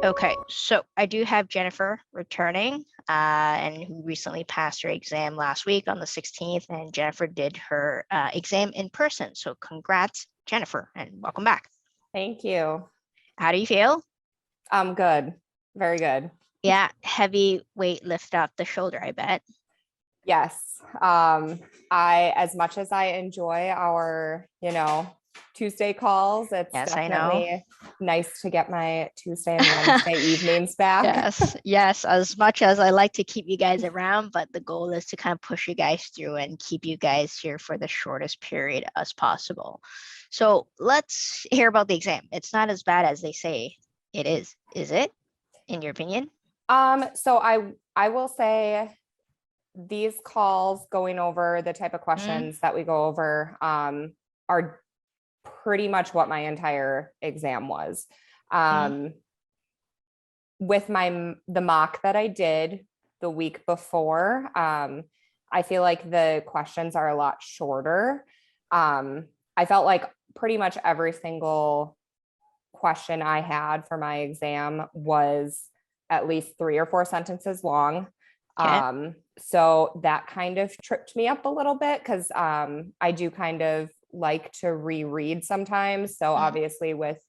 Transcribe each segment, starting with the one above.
Okay, so I do have Jennifer returning, and who recently passed her exam last week on the 16th, and Jennifer did her exam in person. So congrats, Jennifer, and welcome back. Thank you. How do you feel? I'm good. Very good. Yeah, heavy weight lift off the shoulder, I bet. Yes. As much as I enjoy our, Tuesday calls, it's Yes, I know. definitely nice to get my Tuesday and Wednesday evenings back. Yes. As much as I like to keep you guys around, but the goal is to kind of push you guys through and keep you guys here for the shortest period as possible. So let's hear about the exam. It's not as bad as they say it is it, in your opinion? So I will say these calls going over the type of questions that we go over are pretty much what my entire exam was. With the mock that I did the week before, I feel like the questions are a lot shorter. I felt like pretty much every single question I had for my exam was at least 3 or 4 sentences long. Okay. So that kind of tripped me up a little bit because I do kind of like to reread sometimes. So obviously with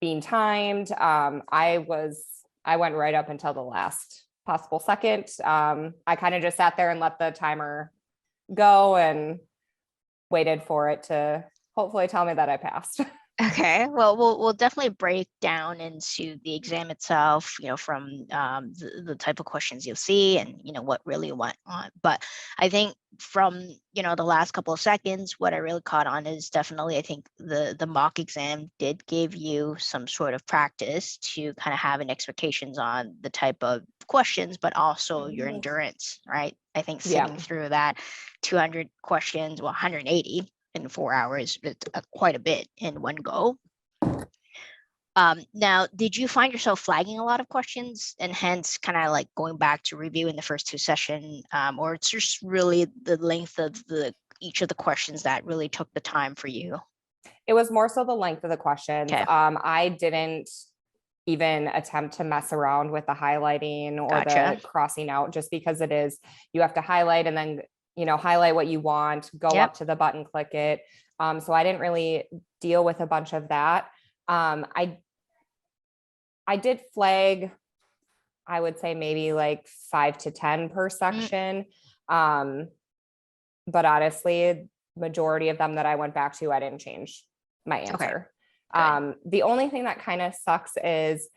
being timed, I went right up until the last possible second. I kind of just sat there and let the timer go and waited for it to hopefully tell me that I passed. Okay, well, we'll definitely break down into the exam itself, from the type of questions you'll see and, what really went on. But I think from, the last couple of seconds, what I really caught on is definitely, I think the mock exam did give you some sort of practice to kind of have an expectations on the type of questions, but also your endurance, right? I think sitting through that 200 questions, well, 180 in 4 hours, it's quite a bit in one go. Now, did you find yourself flagging a lot of questions and hence kind of like going back to reviewing the first 2 sessions, or it's just really the length of each of the questions that really took the time for you? It was more so the length of the questions. Okay. I didn't even attempt to mess around with the highlighting or Gotcha. the crossing out, just because you have to highlight and then highlight what you want, go up to the button, click it. So I didn't really deal with a bunch of that. I did flag, I would say maybe like 5 to 10 per section. But honestly, majority of them that I went back to, I didn't change my answer. The only thing that kind of sucks is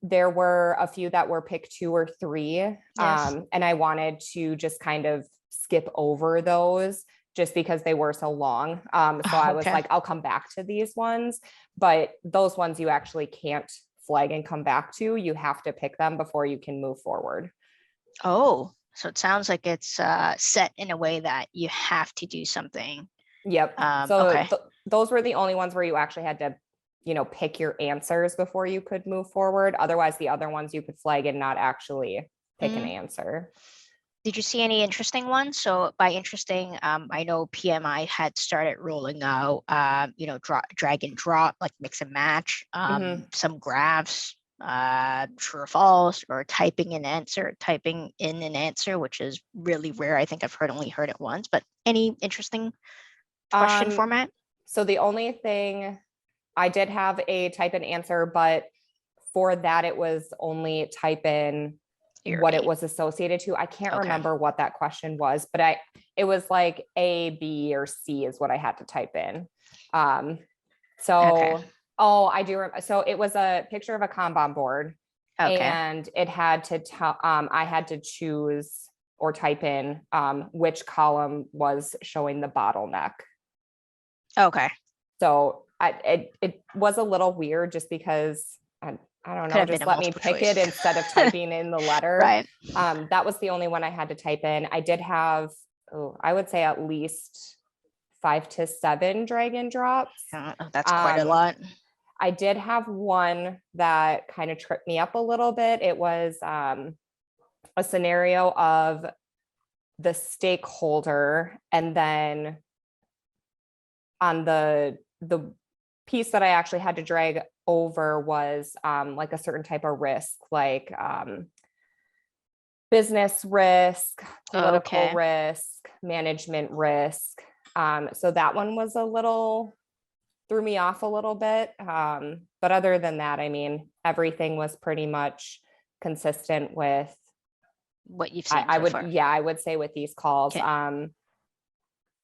there were a few that were pick 2 or 3. And I wanted to just kind of skip over those just because they were so long. So I was like, I'll come back to these ones, but those ones you actually can't flag and come back to. You have to pick them before you can move forward. Oh, so it sounds like it's set in a way that you have to do something. Yep. So those were the only ones where you actually had to, pick your answers before you could move forward. Otherwise, the other ones you could flag and not actually pick an answer. Did you see any interesting ones? So by interesting, I know PMI had started rolling out, drag and drop, like mix and match, some graphs, true or false, or typing in an answer, which is really rare. I think I've only heard it once, but any interesting question format? So the only thing, I did have a type in answer, but for that, it was only type in what it was associated to. I can't remember what that question was, but it was like A, B, or C is what I had to type in. I do remember. So it was a picture of a Kanban board, and it had to tell, I had to choose or type in which column was showing the bottleneck. So it was a little weird just because I don't know, just let me pick it instead of typing in the letter. That was the only one I had to type in. I did have, I would say at least 5 to 7 drag and drops. That's quite a lot. I did have one that kind of tripped me up a little bit. It was a scenario of the stakeholder, and then on the piece that I actually had to drag over was like a certain type of risk, like business risk, political Okay. risk, management risk. So that one was threw me off a little bit. But other than that, I mean, everything was pretty much consistent with What you've seen I so would, far. yeah, I would say with these calls. Okay.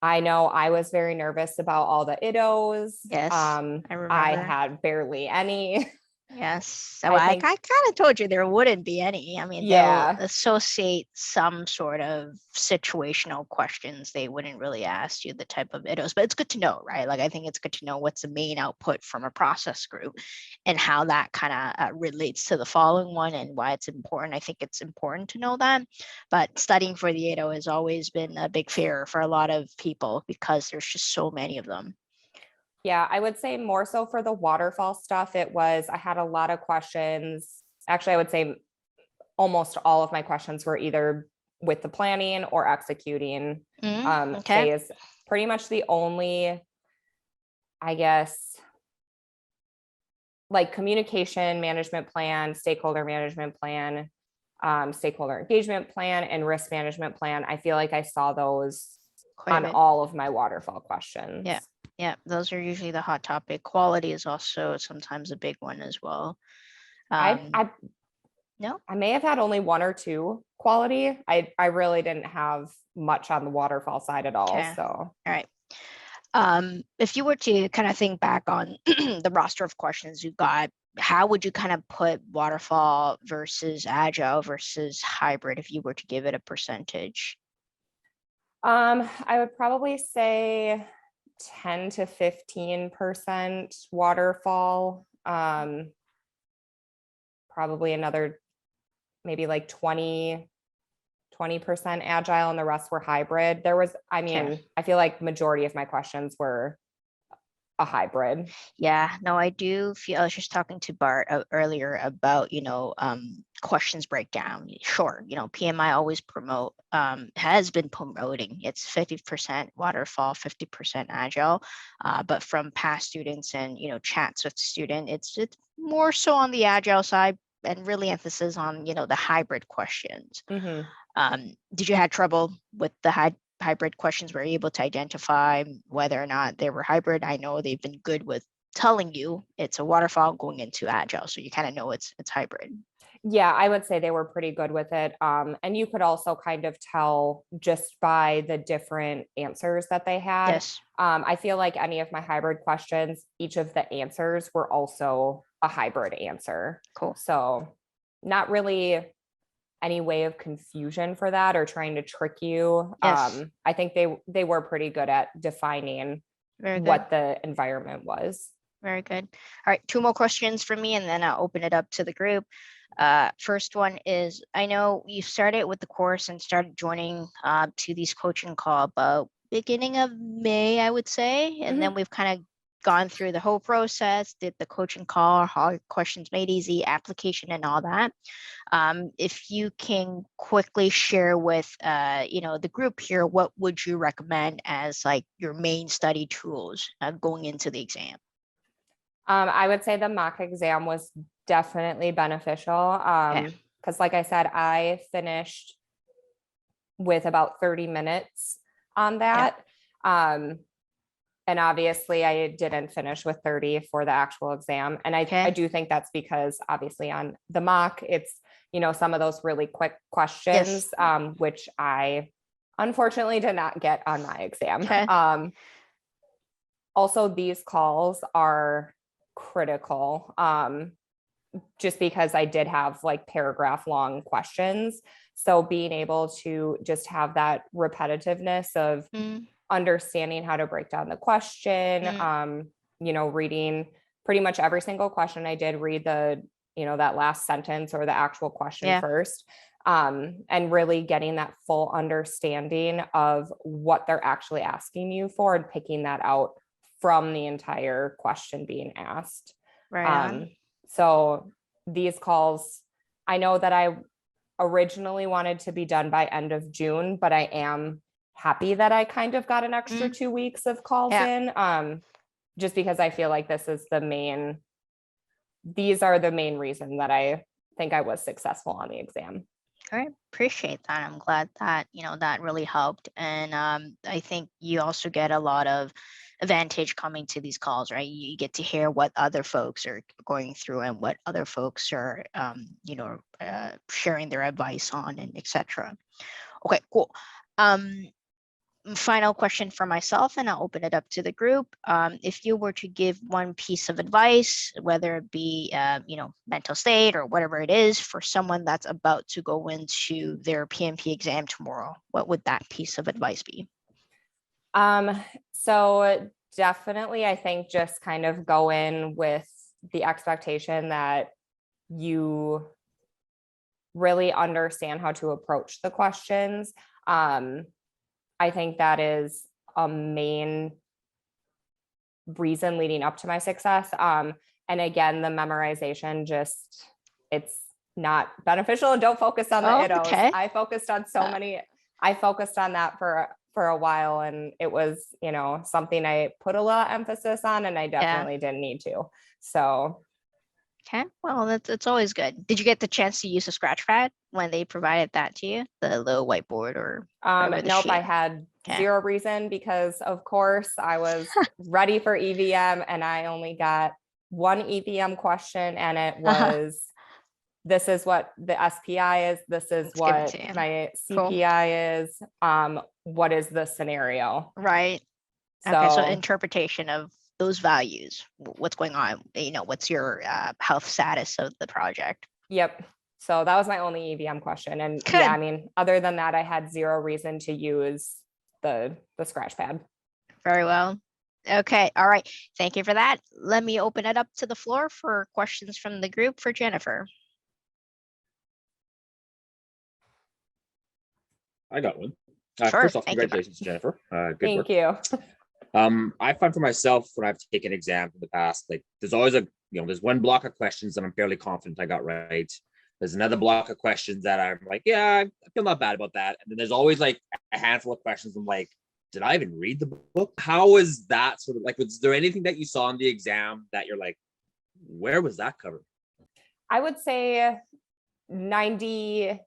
I know I was very nervous about all the IDOs. Yes, I I remember. had barely any. Yes. So I I think, kind of told you there wouldn't be any. I mean, they'll yeah, associate some sort of situational questions. They wouldn't really ask you the type of IDOs, but it's good to know, right? Like, I think it's good to know what's the main output from a process group and how that kind of relates to the following one and why it's important. I think it's important to know that. But studying for the IDO has always been a big fear for a lot of people because there's just so many of them. yeah, I would say more so for the waterfall stuff. I had a lot of questions. Actually, I would say almost all of my questions were either with the planning or executing Okay. phase. Pretty much the only, I guess, like communication management plan, stakeholder management plan, stakeholder engagement plan, and risk management plan. I feel like I saw those Quite a on bit. all of my waterfall questions. Yeah. Yeah, those are usually the hot topic. Quality is also sometimes a big one as well. I No, I may have had only one or two quality. I really didn't have much on the waterfall side at all. okay, So all right. If you were to kind of think back on the roster of questions you got, how would you kind of put waterfall versus agile versus hybrid if you were to give it a percentage? I would probably say 10 to 15% waterfall. Probably another maybe like 20% agile and the rest were hybrid. I Okay. feel like majority of my questions were a hybrid. Yeah, no, I do feel I was just talking to Bart earlier about, questions breakdown. Sure, PMI always has been promoting. It's 50% waterfall, 50% agile. But from past students and, chats with student, it's more so on the agile side and really emphasis on, the hybrid questions. Mhm. Did you have trouble with the hybrid questions? Were you able to identify whether or not they were hybrid? I know they've been good with telling you it's a waterfall going into agile, so you kind of know it's hybrid. Yeah, I would say they were pretty good with it. And you could also kind of tell just by the different answers that they had. Yes. I feel like any of my hybrid questions, each of the answers were also a hybrid answer. Cool. So not really any way of confusion for that or trying to trick you. Yes. I think they were pretty good at defining Very good. what the environment was. Very good. All right, two more questions for me, and then I'll open it up to the group. First one is, I know you started with the course and started joining to these coaching call about beginning of May, I would say, and then we've kind of gone through the whole process, did the coaching call, how questions made easy, application, and all that. If you can quickly share with the group here, what would you recommend as like your main study tools going into the exam? I would say the mock exam was definitely beneficial. Okay. Because like I said, I finished with about 30 minutes on that. And obviously I didn't finish with 30 for the actual exam. And I do think that's because obviously on the mock, it's, some of those really quick questions, which I unfortunately did not get on my exam. Okay. Also, these calls are critical just because I did have like paragraph long questions. So being able to just have that repetitiveness of understanding how to break down the question, reading pretty much every single question. I did read that last sentence or the actual question first. And really getting that full understanding of what they're actually asking you for and picking that out from the entire question being asked. Right. So these calls, I know that I originally wanted to be done by end of June, but I am happy that I kind of got an extra 2 weeks of calls in, just because I feel like these are the main reason that I think I was successful on the exam. All right, appreciate that. I'm glad that, that really helped. And I think you also get a lot of advantage coming to these calls, right? You get to hear what other folks are going through and what other folks are, sharing their advice on, and etc. Okay, cool. Final question for myself, and I'll open it up to the group. If you were to give one piece of advice, whether it be mental state or whatever it is, for someone that's about to go into their PMP exam tomorrow, what would that piece of advice be? So definitely, I think just kind of go in with the expectation that you really understand how to approach the questions. I think that is a main reason leading up to my success. And again, the memorization, it's not beneficial. And don't focus on the iddos. Okay. I focused on I focused on that for a while, and it was, something I put a lot of emphasis on, and I definitely didn't need to. So. Okay, well, it's always good. Did you get the chance to use a scratch pad when they provided that to you, the little whiteboard or nope, sheet? I had zero reason, because of course I was ready for EVM, and I only got one EVM question, and it was, this is what the SPI is, this is what my CPI is, what is the scenario? Right. Okay, so interpretation of those values, what's going on, what's your health status of the project? Yep. So that was my only EVM question. And yeah, I mean, other than that, I had zero reason to use the scratch pad. Very well. Okay. All right. Thank you for that. Let me open it up to the floor for questions from the group for Jennifer. I got one. Sure. First off, congratulations, Jennifer. Good Thank work. you. I find for myself, when I've taken exams in the past, like there's always there's one block of questions that I'm fairly confident I got right. There's another block of questions that I'm like, yeah, I feel not bad about that. And then there's always like a handful of questions I'm like, did I even read the book? How is that sort of like, was there anything that you saw in the exam that you're like, where was that covered? I would say 98%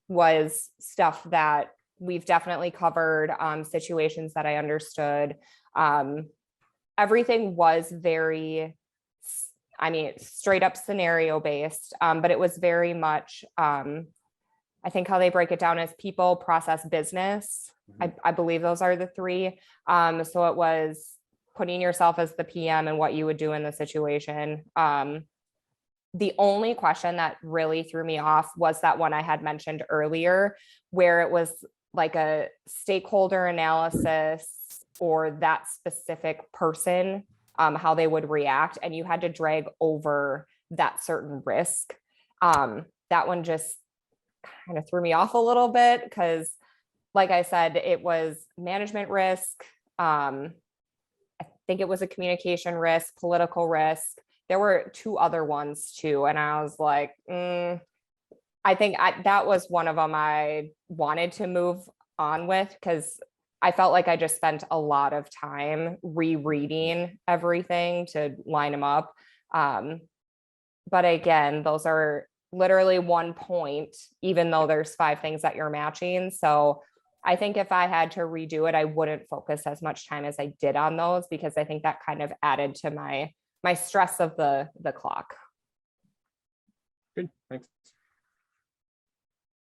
was stuff that we've definitely covered, situations that I understood. Everything was very, straight up scenario based, but it was very much, I think how they break it down is people, process, business. I believe those are the three. So it was putting yourself as the PM and what you would do in the situation. The only question that really threw me off was that one I had mentioned earlier, where it was like a stakeholder analysis or that specific person, how they would react, and you had to drag over that certain risk. That one just kind of threw me off a little bit, because like I said, it was management risk. I think it was a communication risk, political risk. There were two other ones too. And I was like, I think that was one of them I wanted to move on with, because I felt like I just spent a lot of time rereading everything to line them up. But again, those are literally 1 point, even though there's 5 things that you're matching. So I think if I had to redo it, I wouldn't focus as much time as I did on those, because I think that kind of added to my stress of the clock. Good, thanks.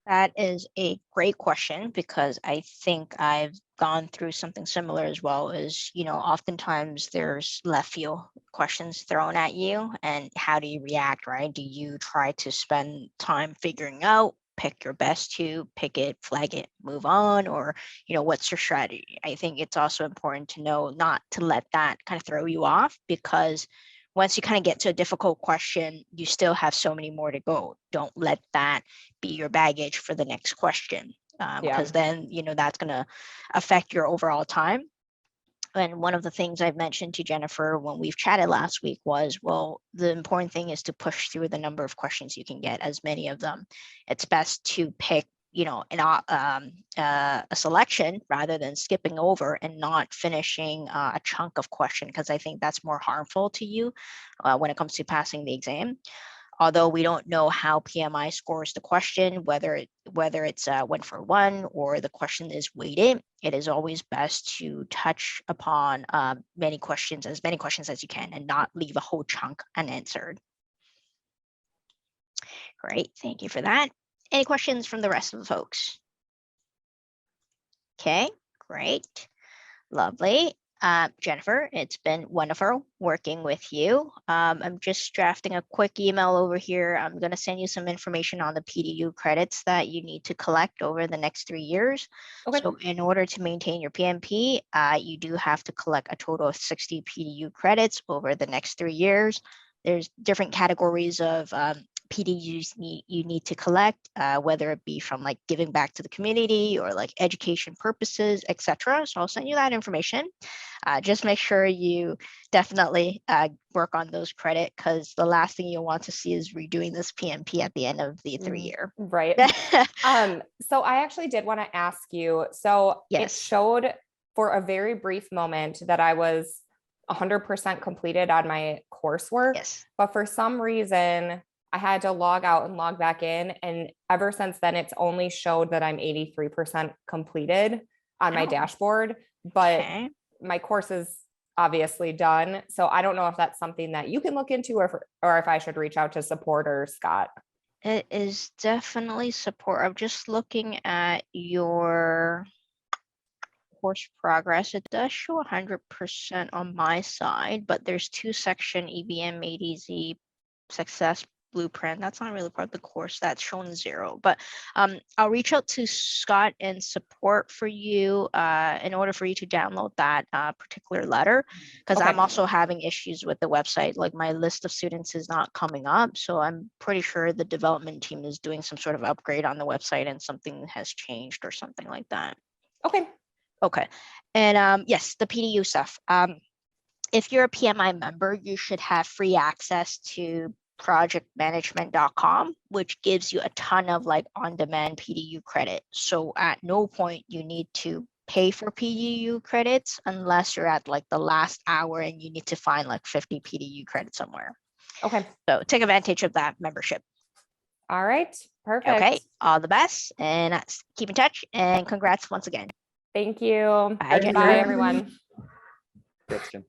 That is a great question, because I think I've gone through something similar as well. Is, oftentimes there's left field questions thrown at you, and how do you react, right? Do you try to spend time figuring out, pick your best to pick it, flag it, move on, or, what's your strategy? I think it's also important to know not to let that kind of throw you off, because once you kind of get to a difficult question, you still have so many more to go. Don't let that be your baggage for the next question, because then, that's going to affect your overall time. And one of the things I've mentioned to Jennifer when we've chatted last week was, well, the important thing is to push through the number of questions you can get, as many of them. It's best to pick a selection rather than skipping over and not finishing a chunk of question, because I think that's more harmful to you when it comes to passing the exam. Although we don't know how PMI scores the question, whether it's 1-for-1 or the question is weighted, it is always best to touch upon as many questions as you can and not leave a whole chunk unanswered. Great, thank you for that. Any questions from the rest of the folks? Okay, great, lovely. Jennifer, it's been wonderful working with you. I'm just drafting a quick email over here. I'm going to send you some information on the PDU credits that you need to collect over the next 3 years. Okay. So in order to maintain your PMP, you do have to collect a total of 60 PDU credits over the next 3 years. There's different categories of PDUs you need to collect, whether it be from like giving back to the community or like education purposes, etc. So I'll send you that information. Just make sure you definitely work on those credit, because the last thing you'll want to see is redoing this PMP at the end of the 3 year. Right. So I actually did want to ask you, so yes. It showed for a very brief moment that I was 100% completed on my coursework, yes. But for some reason I had to log out and log back in. And ever since then, it's only showed that I'm 83% completed on my dashboard, but my course is obviously done. So I don't know if that's something that you can look into, or if I should reach out to support or Scott. It is definitely support. I'm just looking at your course progress. It does show 100% on my side, but there's 2-section EBM ADZ success blueprint. That's not really part of the course. That's shown 0. But I'll reach out to Scott and support for you in order for you to download that particular letter, because I'm also having issues with the website. Like my list of students is not coming up. So I'm pretty sure the development team is doing some sort of upgrade on the website and something has changed or something like that. Okay. And yes, the PDU stuff. If you're a PMI member, you should have free access to projectmanagement.com, which gives you a ton of like on-demand PDU credit. So at no point you need to pay for PDU credits unless you're at like the last hour and you need to find like 50 PDU credits somewhere. Okay. So take advantage of that membership. All right. Perfect. Okay. All the best, and keep in touch, and congrats once again. Thank you. Bye, Bye everyone. Thanks, Jim.